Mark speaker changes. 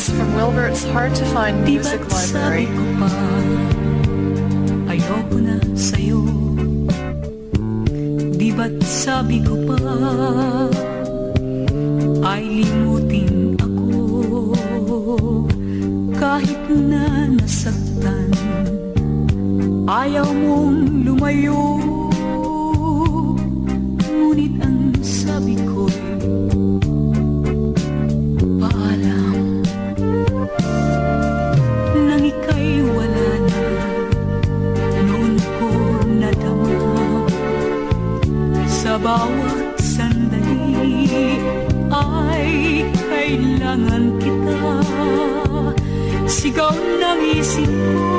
Speaker 1: is from Wilbert's hard-to-find music library.
Speaker 2: Di ba't sabi ko pa, ayoko na sa'yo? Di ba't sabi ko pa, ay limutin ako? Kahit na nasaktan, ayaw mong lumayo. Ngunit ang sabi ko'y paalam. Nang ika'y wala na, noon ko nadama. Sa bawat sandali ay kailangan kita. Sigaw ng isip ko,